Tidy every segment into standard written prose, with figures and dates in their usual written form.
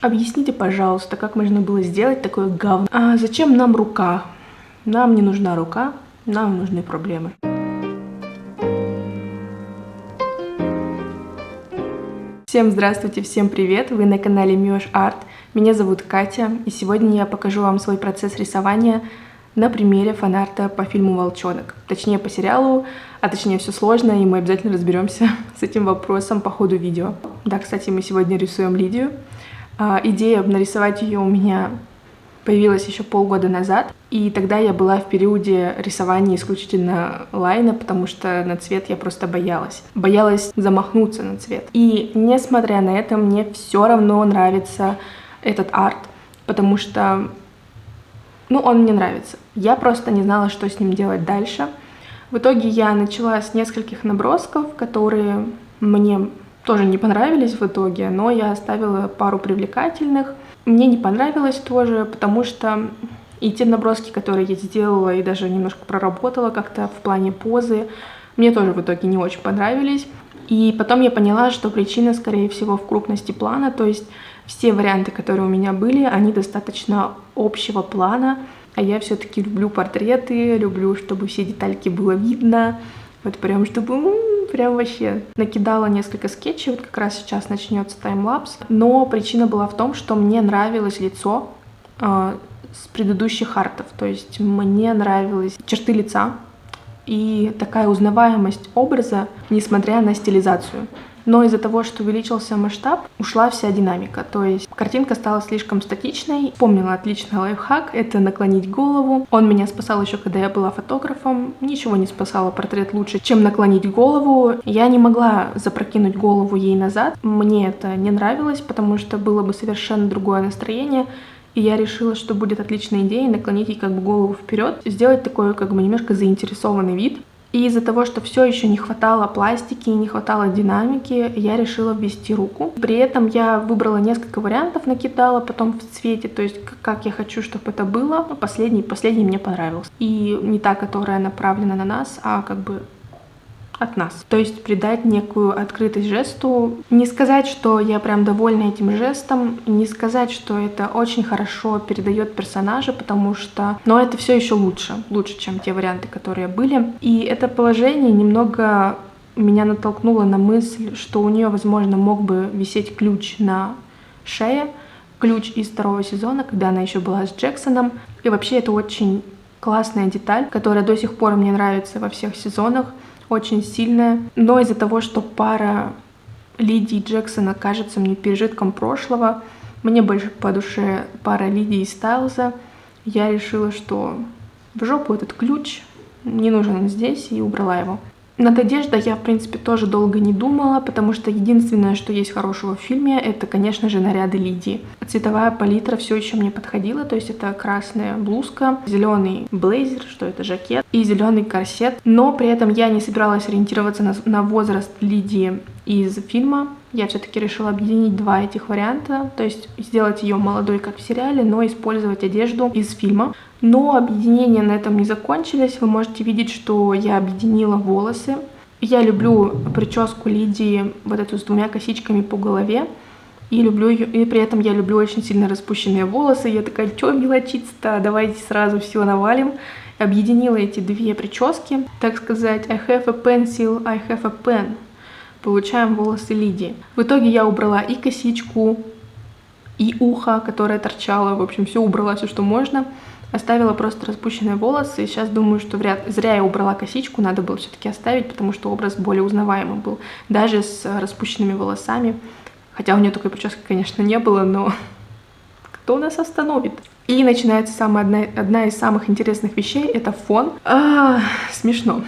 Объясните, пожалуйста, как можно было сделать такое говно? А зачем нам рука? Нам не нужна рука, нам нужны проблемы. Всем здравствуйте, всем привет! Вы на канале Миош Арт. Меня зовут Катя, и сегодня я покажу вам свой процесс рисования на примере фанарта по фильму «Волчонок». Точнее, по сериалу, а точнее все сложно, и мы обязательно разберемся с этим вопросом по ходу видео. Да, кстати, мы сегодня рисуем Лидию. Идея нарисовать ее у меня появилась еще полгода назад, и тогда я была в периоде рисования исключительно лайна, потому что на цвет я просто боялась. Боялась замахнуться на цвет. И несмотря на это, мне все равно нравится этот арт, потому что, он мне нравится. Я просто не знала, что с ним делать дальше. В итоге я начала с нескольких набросков, которые мне тоже не понравились в итоге, но я оставила пару привлекательных. Мне не понравилось тоже, потому что и те наброски, которые я сделала и даже немножко проработала как-то в плане позы, мне тоже в итоге не очень понравились. И потом я поняла, что причина, скорее всего, в крупности плана, то есть все варианты, которые у меня были, они достаточно общего плана, а я все-таки люблю портреты, люблю, чтобы все детальки было видно, вот прям, чтобы, прям вообще накидала несколько скетчей, вот как раз сейчас начнется таймлапс, но причина была в том, что мне нравилось лицо с предыдущих артов, то есть мне нравились черты лица и такая узнаваемость образа, несмотря на стилизацию. Но из-за того, что увеличился масштаб, ушла вся динамика. То есть картинка стала слишком статичной. Помнила отличный лайфхак — это наклонить голову. Он меня спасал еще, когда я была фотографом. Ничего не спасало портрет лучше, чем наклонить голову. Я не могла запрокинуть голову ей назад. Мне это не нравилось, потому что было бы совершенно другое настроение. И я решила, что будет отличной идеей наклонить ей как бы голову вперед, сделать такой как бы немножко заинтересованный вид. И из-за того, что все еще не хватало пластики, не хватало динамики, я решила ввести руку. При этом я выбрала несколько вариантов, накидала потом в цвете, то есть как я хочу, чтобы это было. Последний мне понравился. И не та, которая направлена на нас, а как бы от нас. То есть придать некую открытость жесту. Не сказать, что я прям довольна этим жестом, не сказать, что это очень хорошо передает персонажа, потому что... Но это все еще лучше, чем те варианты, которые были. И это положение немного меня натолкнуло на мысль, что у нее, возможно, мог бы висеть ключ на шее, ключ из второго сезона, когда она еще была с Джексоном. И вообще это очень классная деталь, которая до сих пор мне нравится во всех сезонах. Очень сильная, но из-за того, что пара Лидии и Джексона кажется мне пережитком прошлого, мне больше по душе пара Лидии и Стайлза, я решила, что в жопу этот ключ, не нужен он здесь, и убрала его. Над одеждой я, в принципе, тоже долго не думала, потому что единственное, что есть хорошего в фильме, это, конечно же, наряды Лидии. Цветовая палитра все еще мне подходила, то есть это красная блузка, зеленый блейзер, что это жакет, и зеленый корсет. Но при этом я не собиралась ориентироваться на возраст Лидии из фильма. Я все-таки решила объединить два этих варианта, то есть сделать ее молодой, как в сериале, но использовать одежду из фильма. Но объединения на этом не закончились. Вы можете видеть, что я объединила волосы. Я люблю прическу Лидии, вот эту с двумя косичками по голове. И люблю ее, и при этом я люблю очень сильно распущенные волосы. Я такая, чё мелочиться-то, давайте сразу все навалим. Объединила эти две прически, так сказать, I have a pencil, I have a pen. Получаем волосы Лидии. В итоге я убрала и косичку, и ухо, которое торчало. В общем, все убрала, все, что можно. Оставила просто распущенные волосы. И сейчас думаю, что зря я убрала косичку. Надо было все-таки оставить, потому что образ более узнаваемый был. Даже с распущенными волосами. Хотя у нее такой прически, конечно, не было, но кто нас остановит? И начинается одна из самых интересных вещей. Это фон. Смешно.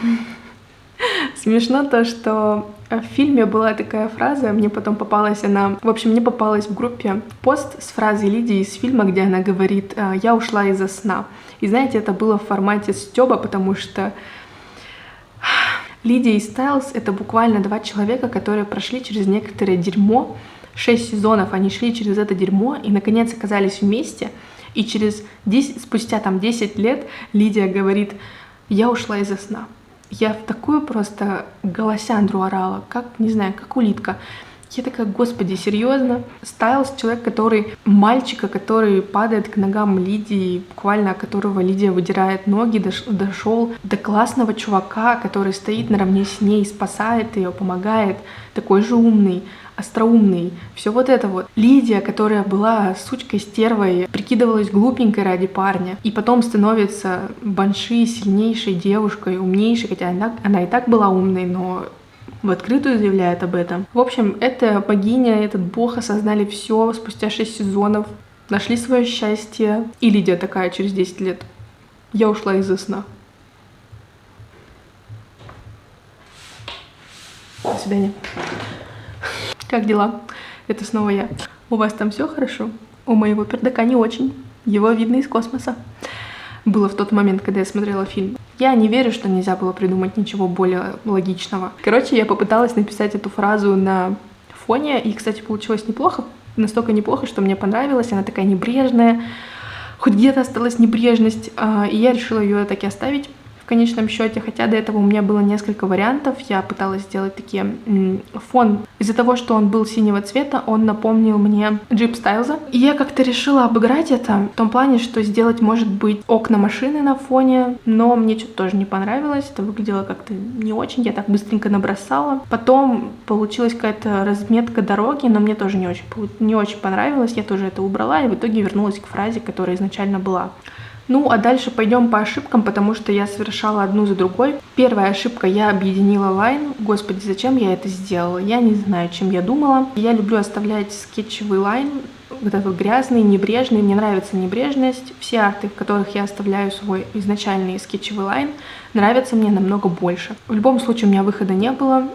Смешно то, что в фильме была такая фраза, мне потом попалась она... В общем, мне попалась в группе пост с фразой Лидии из фильма, где она говорит «Я ушла из-за сна». И знаете, это было в формате стёба, потому что Лидия и Стайлз — это буквально два человека, которые прошли через некоторое дерьмо. 6 сезонов они шли через это дерьмо и, наконец, оказались вместе. И спустя 10 лет Лидия говорит «Я ушла из-за сна». Я в такую просто голосяндру орала, как, не знаю, как улитка. Я такая, господи, серьезно? Стайлз — человек, который... Мальчика, который падает к ногам Лидии, буквально которого Лидия выдирает ноги, дошел до классного чувака, который стоит наравне с ней, спасает ее, помогает, такой же умный, остроумный, все вот это вот. Лидия, которая была сучкой-стервой, прикидывалась глупенькой ради парня, и потом становится банши, сильнейшей девушкой, умнейшей, хотя она и так была умной, но в открытую заявляет об этом. В общем, эта богиня, этот бог осознали все спустя 6 сезонов, нашли свое счастье. И Лидия такая через 10 лет: я ушла из-за сна. До свидания. Как дела? Это снова я. У вас там все хорошо? У моего пердака не очень. Его видно из космоса. Было в тот момент, когда я смотрела фильм. Я не верю, что нельзя было придумать ничего более логичного. Короче, я попыталась написать эту фразу на фоне, и, кстати, получилось неплохо. Настолько неплохо, что мне понравилось. Она такая небрежная. Хоть где-то осталась небрежность, и я решила ее так и оставить в конечном счете, хотя до этого у меня было несколько вариантов. Я пыталась сделать такие фон. Из-за того, что он был синего цвета, он напомнил мне джип Стайлза. И я как-то решила обыграть это в том плане, что сделать, может быть, окна машины на фоне, но мне что-то тоже не понравилось. Это выглядело как-то не очень. Я так быстренько набросала. Потом получилась какая-то разметка дороги, но мне тоже не очень понравилось. Я тоже это убрала и в итоге вернулась к фразе, которая изначально была. Ну, а дальше пойдем по ошибкам, потому что я совершала одну за другой. Первая ошибка — я объединила лайн. Господи, зачем я это сделала? Я не знаю, чем я думала. Я люблю оставлять скетчевый лайн, вот этот грязный, небрежный. Мне нравится небрежность. Все арты, в которых я оставляю свой изначальный скетчевый лайн, нравятся мне намного больше. В любом случае у меня выхода не было.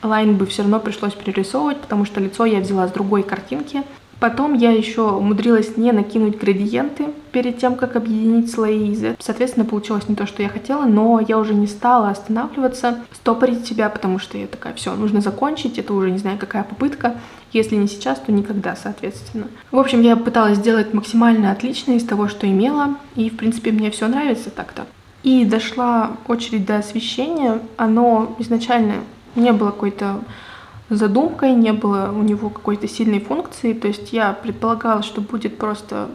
Лайн бы все равно пришлось перерисовывать, потому что лицо я взяла с другой картинки. Потом я еще умудрилась не накинуть градиенты перед тем, как объединить слои. Соответственно, получилось не то, что я хотела, но я уже не стала останавливаться, стопорить себя, потому что я такая: все, нужно закончить, это уже не знаю какая попытка. Если не сейчас, то никогда, соответственно. В общем, я пыталась сделать максимально отлично из того, что имела, и, в принципе, мне все нравится так-то. И дошла очередь до освещения. Оно изначально не было какой-то задумкой, не было у него какой-то сильной функции, то есть я предполагала, что будет просто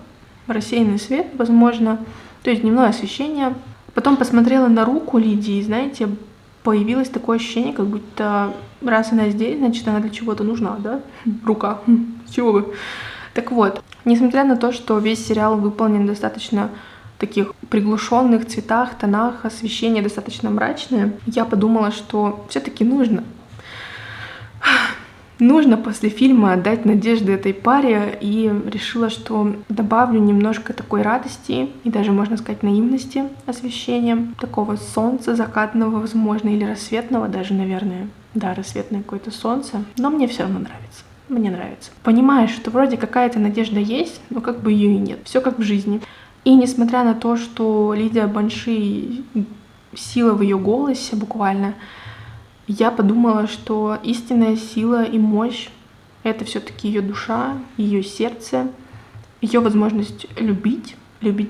рассеянный свет, возможно, то есть дневное освещение. Потом посмотрела на руку Лидии, знаете, появилось такое ощущение, как будто раз она здесь, значит, она для чего-то нужна, да? Рука, с чего бы? Так вот, несмотря на то, что весь сериал выполнен достаточно таких приглушенных цветах, тонах, освещение достаточно мрачное, я подумала, что все-таки нужно после фильма отдать надежды этой паре, и решила, что добавлю немножко такой радости и даже, можно сказать, наивности освещением, такого солнца закатного, возможно, или рассветного даже, наверное. Да, рассветное какое-то солнце, но мне все равно нравится. Мне нравится. Понимаешь, что вроде какая-то надежда есть, но как бы ее и нет. Все как в жизни. И несмотря на то, что Лидия Банши, сила в ее голосе буквально, я подумала, что истинная сила и мощь — это все-таки ее душа, ее сердце, ее возможность любить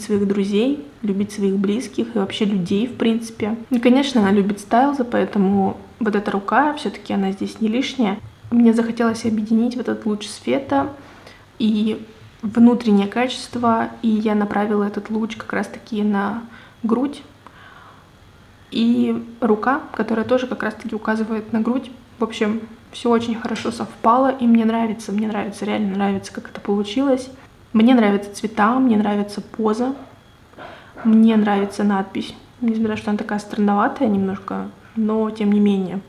своих друзей, любить своих близких и вообще людей, в принципе. И, конечно, она любит Стайлза, поэтому вот эта рука, все-таки она здесь не лишняя. Мне захотелось объединить вот этот луч света и внутреннее качество, и я направила этот луч как раз-таки на грудь. И рука, которая тоже как раз-таки указывает на грудь. В общем, все очень хорошо совпало, и мне нравится, реально нравится, как это получилось. Мне нравятся цвета, мне нравится поза, мне нравится надпись. Несмотря на то, что она такая странноватая немножко, но тем не менее.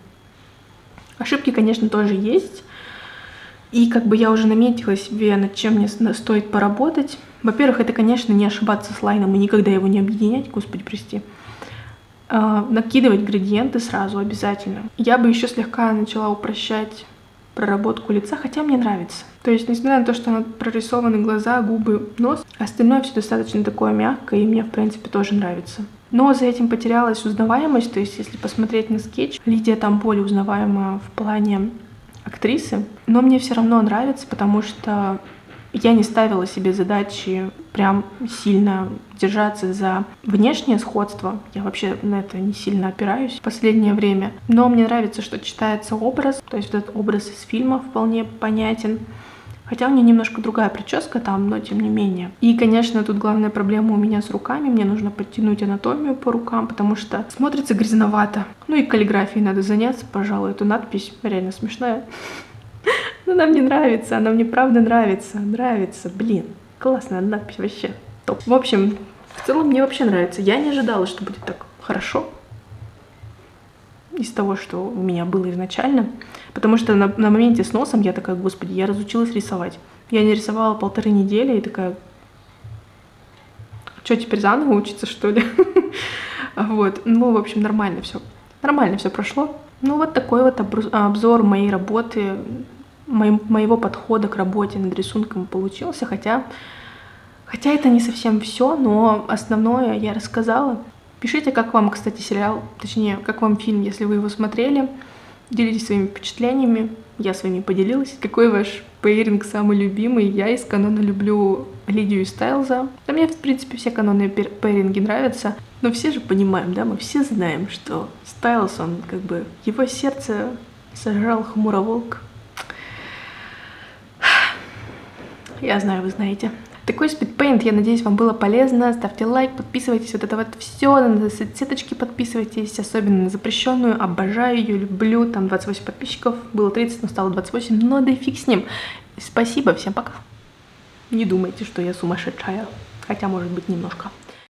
Ошибки, конечно, тоже есть. И как бы я уже наметила себе, над чем мне стоит поработать. Во-первых, это, конечно, не ошибаться с лайном и никогда его не объединять, господи, прости. Накидывать градиенты сразу обязательно. Я бы еще слегка начала упрощать проработку лица, хотя мне нравится. То есть, несмотря на то, что прорисованы глаза, губы, нос, остальное все достаточно такое мягкое, и мне, в принципе, тоже нравится. Но за этим потерялась узнаваемость, то есть, если посмотреть на скетч, Лидия там более узнаваема в плане актрисы, но мне все равно нравится, потому что Я не ставила себе задачи прям сильно держаться за внешнее сходство. Я вообще на это не сильно опираюсь в последнее время. Но мне нравится, что читается образ. То есть этот образ из фильма вполне понятен. Хотя у нее немножко другая прическа там, но тем не менее. И, конечно, тут главная проблема у меня с руками. Мне нужно подтянуть анатомию по рукам, потому что смотрится грязновато. Ну и каллиграфией надо заняться, пожалуй. Эту надпись реально смешная. Но она мне нравится, она мне правда нравится. Нравится, блин. Классная надпись вообще. Топ. В общем, в целом мне вообще нравится. Я не ожидала, что будет так хорошо. Из того, что у меня было изначально. Потому что на моменте с носом я такая, господи, я разучилась рисовать. Я не рисовала 1,5 недели и такая, что, теперь заново учиться, что ли? Вот, ну, в общем, нормально все прошло. Ну, вот такой вот обзор моей работы, моего подхода к работе над рисунком получился, хотя это не совсем все, но основное я рассказала. Пишите, как вам, кстати, сериал, точнее, как вам фильм, если вы его смотрели. Делитесь своими впечатлениями, я своими поделилась. Какой ваш пейринг самый любимый? Я из канона люблю Лидию и Стайлза. Да мне, в принципе, все канонные пейринги нравятся. Но все же понимаем, да, мы все знаем, что Стайлз, он как бы, его сердце сожрал хмуроволк. Я знаю, вы знаете. Такой спидпейнт, я надеюсь, вам было полезно. Ставьте лайк, подписывайтесь, вот это вот все, на соцсеточки подписывайтесь, особенно на запрещенную, обожаю ее, люблю, там 28 подписчиков, было 30, но стало 28, но да и фиг с ним. Спасибо, всем пока. Не думайте, что я сумасшедшая, хотя, может быть, немножко.